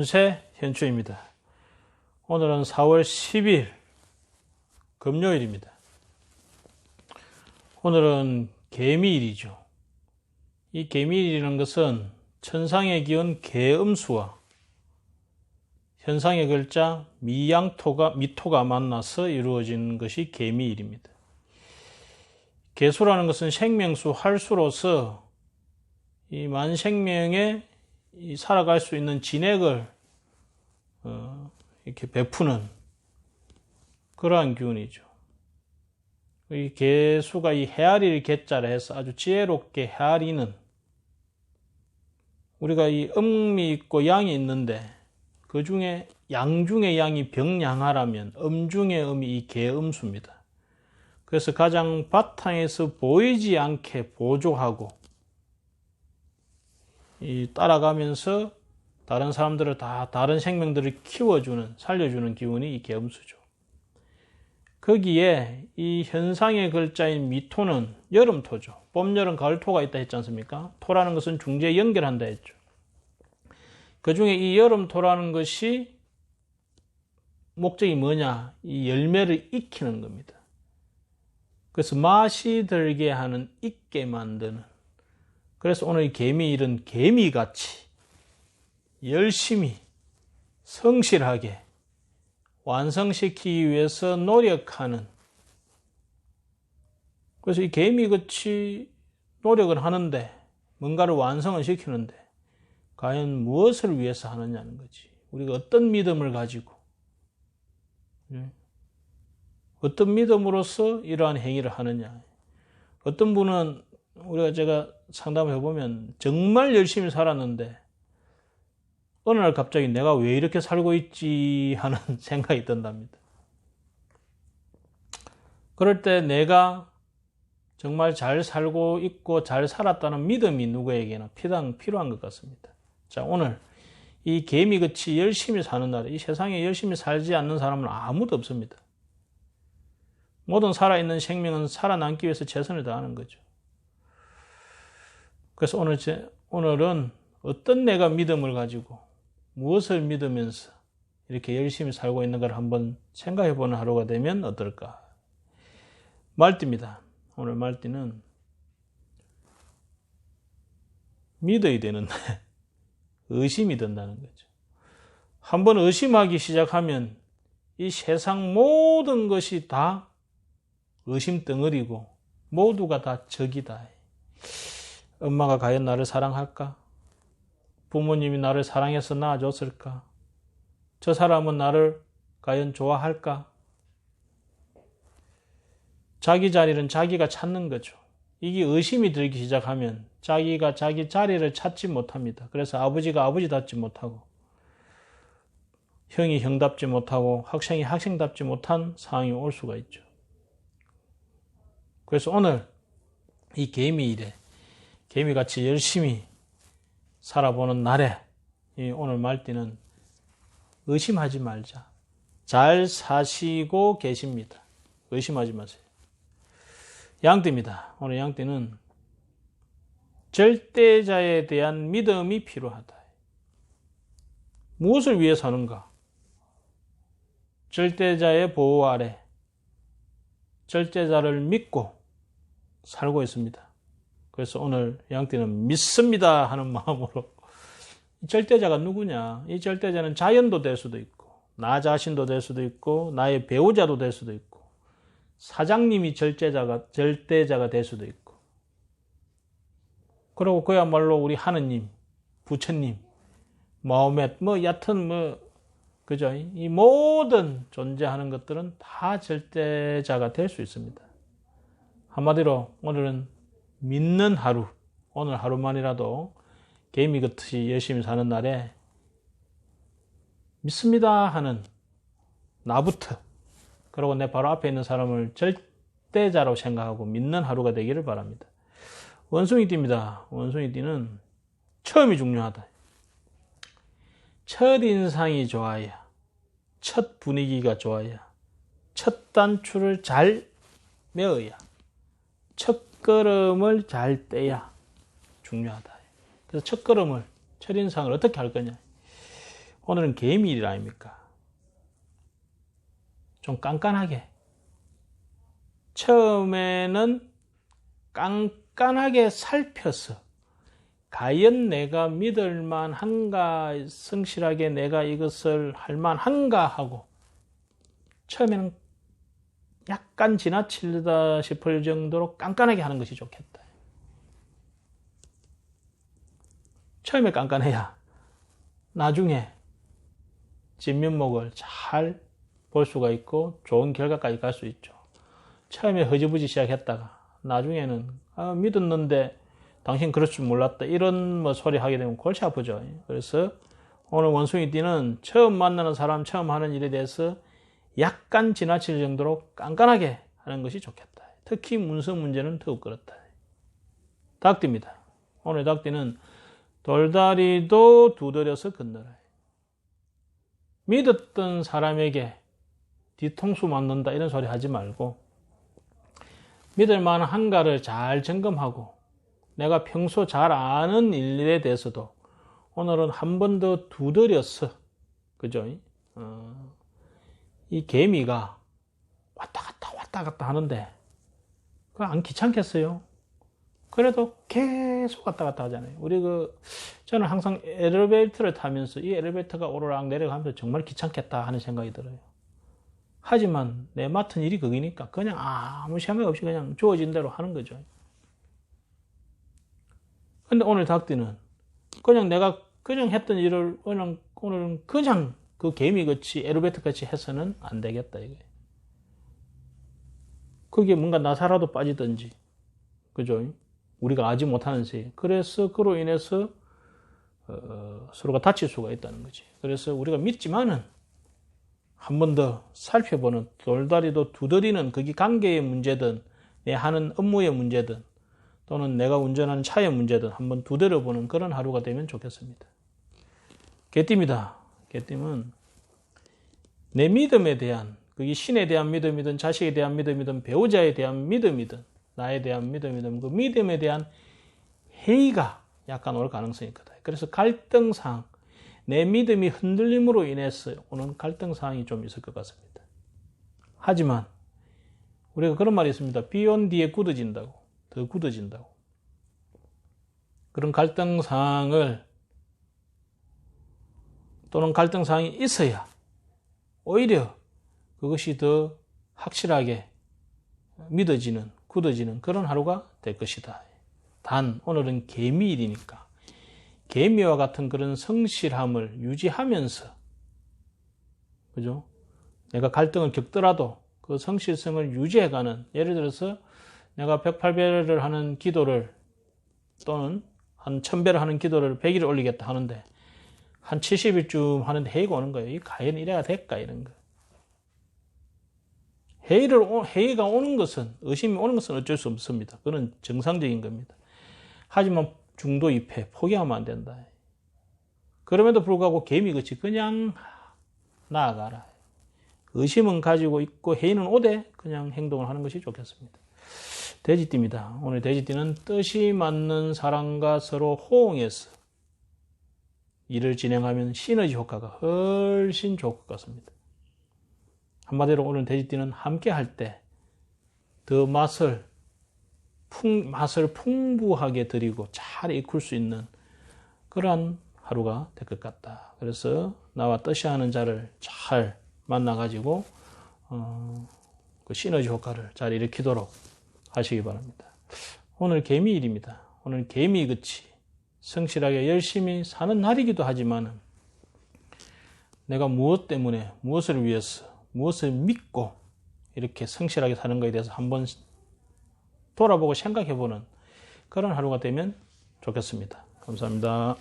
운세 현추입니다. 오늘은 4월 10일 금요일입니다. 오늘은 개미일이죠. 이 개미일이라는 것은 천상의 기운 개음수와 현상의 글자 미토가 만나서 이루어진 것이 개미일입니다. 개수라는 것은 생명수 활수로서 이 만생명에 살아갈 수 있는 진액을 이렇게 베푸는 그러한 기운이죠. 이 개수가 이 헤아리를 개자라 해서 아주 지혜롭게 헤아리는, 우리가 이 음이 있고 양이 있는데 그 중에 양 중의 양이 병양하라면 음 중의 음이 이 개음수입니다. 그래서 가장 바탕에서 보이지 않게 보조하고 따라가면서 다른 사람들을 다른 생명들을 키워주는, 살려주는 기운이 이 개음수죠. 거기에 이 현상의 글자인 미토는 여름토죠. 봄, 여름, 가을토가 있다 했지 않습니까? 토라는 것은 중재 연결한다 했죠. 그 중에 이 여름토라는 것이 목적이 뭐냐? 이 열매를 익히는 겁니다. 그래서 맛이 들게 하는, 익게 만드는. 그래서 오늘 개미일은 개미같이 열심히 성실하게 완성시키기 위해서 노력하는, 그래서 이 개미같이 노력을 하는데, 뭔가를 완성을 시키는데 과연 무엇을 위해서 하느냐는 거지. 우리가 어떤 믿음을 가지고, 어떤 믿음으로서 이러한 행위를 하느냐. 어떤 분은 제가 상담을 해보면 정말 열심히 살았는데 어느 날 갑자기 내가 왜 이렇게 살고 있지 하는 생각이 든답니다. 그럴 때 내가 정말 잘 살고 있고 잘 살았다는 믿음이 누구에게나 필요한 것 같습니다. 자, 오늘 이 개미같이 열심히 사는 날에, 이 세상에 열심히 살지 않는 사람은 아무도 없습니다. 모든 살아있는 생명은 살아남기 위해서 최선을 다하는 거죠. 그래서 오늘은 어떤 내가 믿음을 가지고 무엇을 믿으면서 이렇게 열심히 살고 있는가를 한번 생각해보는 하루가 되면 어떨까. 말띠입니다. 오늘 말띠는 믿어야 되는데 의심이 든다는 거죠. 한번 의심하기 시작하면 이 세상 모든 것이 다 의심 덩어리고 모두가 다 적이다. 엄마가 과연 나를 사랑할까? 부모님이 나를 사랑해서 낳아줬을까? 저 사람은 나를 과연 좋아할까? 자기 자리는 자기가 찾는 거죠. 이게 의심이 들기 시작하면 자기가 자기 자리를 찾지 못합니다. 그래서 아버지가 아버지답지 못하고, 형이 형답지 못하고, 학생이 학생답지 못한 상황이 올 수가 있죠. 그래서 오늘 이 개미일에 개미같이 열심히 살아보는 날에 오늘 말띠는 의심하지 말자. 잘 사시고 계십니다. 의심하지 마세요. 양띠입니다. 오늘 양띠는 절대자에 대한 믿음이 필요하다. 무엇을 위해서 하는가? 절대자의 보호 아래 절대자를 믿고 살고 있습니다. 그래서 오늘 양띠는 믿습니다 하는 마음으로, 절대자가 누구냐? 이 절대자는 자연도 될 수도 있고, 나 자신도 될 수도 있고, 나의 배우자도 될 수도 있고, 사장님이 절대자가 될 수도 있고, 그리고 그야말로 우리 하느님, 부처님, 마호멧, 얕은 그죠? 이 모든 존재하는 것들은 다 절대자가 될 수 있습니다. 한마디로 오늘은 믿는 하루, 오늘 하루만이라도 개미같이 열심히 사는 날에 믿습니다 하는 나부터, 그리고 내 바로 앞에 있는 사람을 절대자로 생각하고 믿는 하루가 되기를 바랍니다. 원숭이띠입니다. 원숭이띠는 처음이 중요하다. 첫인상이 좋아야, 첫 분위기가 좋아야, 첫 단추를 잘 메어야, 첫 걸음을 잘 떼야 중요하다. 그래서 첫걸음을, 첫인상을 어떻게 할 거냐. 오늘은 개미일 아닙니까? 좀 깐깐하게. 처음에는 깐깐하게 살펴서 과연 내가 믿을 만한가, 성실하게 내가 이것을 할 만한가 하고 처음에는 약간 지나치다 싶을 정도로 깐깐하게 하는 것이 좋겠다. 처음에 깐깐해야 나중에 진면목을 잘 볼 수가 있고 좋은 결과까지 갈 수 있죠. 처음에 허지부지 시작했다가 나중에는 믿었는데 당신 그럴 줄 몰랐다 이런 소리 하게 되면 골치 아프죠. 그래서 오늘 원숭이띠는 처음 만나는 사람, 처음 하는 일에 대해서 약간 지나칠 정도로 깐깐하게 하는 것이 좋겠다. 특히 문서 문제는 더욱 그렇다. 닭띠입니다. 오늘 닭띠는 돌다리도 두드려서 건너라. 믿었던 사람에게 뒤통수 맞는다 이런 소리 하지 말고 믿을 만한가를 잘 점검하고 내가 평소 잘 아는 일에 대해서도 오늘은 한 번 더 두드려서 그죠? 이 개미가 왔다 갔다 하는데 그거 안 귀찮겠어요? 그래도 계속 왔다 갔다 하잖아요. 저는 항상 엘리베이터를 타면서 이 엘리베이터가 오르락 내려가면서 정말 귀찮겠다 하는 생각이 들어요. 하지만 내 맡은 일이 그기니까 그냥 아무 생각 없이 그냥 주어진 대로 하는 거죠. 근데 오늘 닭띠는 그냥 내가 그냥 했던 일을 오늘은 그냥 그 개미같이 엘리베이터같이 해서는 안 되겠다 이거예요. 그게 뭔가 나사라도 빠지든지 그죠? 우리가 알지 못하는 새. 그래서 그로 인해서 서로가 다칠 수가 있다는 거지. 그래서 우리가 믿지만은 한 번 더 살펴보는 돌다리도 두드리는 그게 관계의 문제든 내 하는 업무의 문제든 또는 내가 운전하는 차의 문제든 한번 두드려보는 그런 하루가 되면 좋겠습니다. 개띠입니다. 개띠는 내 믿음에 대한 그게 신에 대한 믿음이든 자식에 대한 믿음이든 배우자에 대한 믿음이든 나에 대한 믿음이든 그 믿음에 대한 회의가 약간 올 가능성이 있거든. 그래서 갈등사항 내 믿음이 흔들림으로 인해서 오는 갈등사항이 좀 있을 것 같습니다. 하지만 우리가 그런 말이 있습니다. 비 온 뒤에 굳어진다고. 더 굳어진다고. 그런 갈등사항을 또는 갈등사항이 있어야 오히려 그것이 더 확실하게 믿어지는 굳어지는 그런 하루가 될 것이다. 단 오늘은 개미일이니까 개미와 같은 그런 성실함을 유지하면서 그죠? 내가 갈등을 겪더라도 그 성실성을 유지해가는 예를 들어서 내가 108배를 하는 기도를 또는 한 1000배를 하는 기도를 100일 올리겠다 하는데 한 70일쯤 하는데 회의가 오는 거예요. 이 과연 이래가 될까 이런 거. 회의가 오는 것은 의심이 오는 것은 어쩔 수 없습니다. 그건 정상적인 겁니다. 하지만 중도 2패 포기하면 안 된다. 그럼에도 불구하고 개미같이 그냥 나아가라. 의심은 가지고 있고 회의는 오되 그냥 행동을 하는 것이 좋겠습니다. 돼지띠입니다. 오늘 돼지띠는 뜻이 맞는 사람과 서로 호응해서 일을 진행하면 시너지 효과가 훨씬 좋을 것 같습니다. 한마디로 오늘 돼지띠는 함께 할 때 더 맛을 풍부하게 드리고 잘 이끌 수 있는 그러한 하루가 될 것 같다. 그래서 나와 뜻이 하는 자를 잘 만나가지고 그 시너지 효과를 잘 일으키도록 하시기 바랍니다. 오늘 개미일입니다. 오늘 개미같이 성실하게 열심히 사는 날이기도 하지만 내가 무엇 때문에 무엇을 위해서 무엇을 믿고 이렇게 성실하게 사는 것에 대해서 한번 돌아보고 생각해보는 그런 하루가 되면 좋겠습니다. 감사합니다.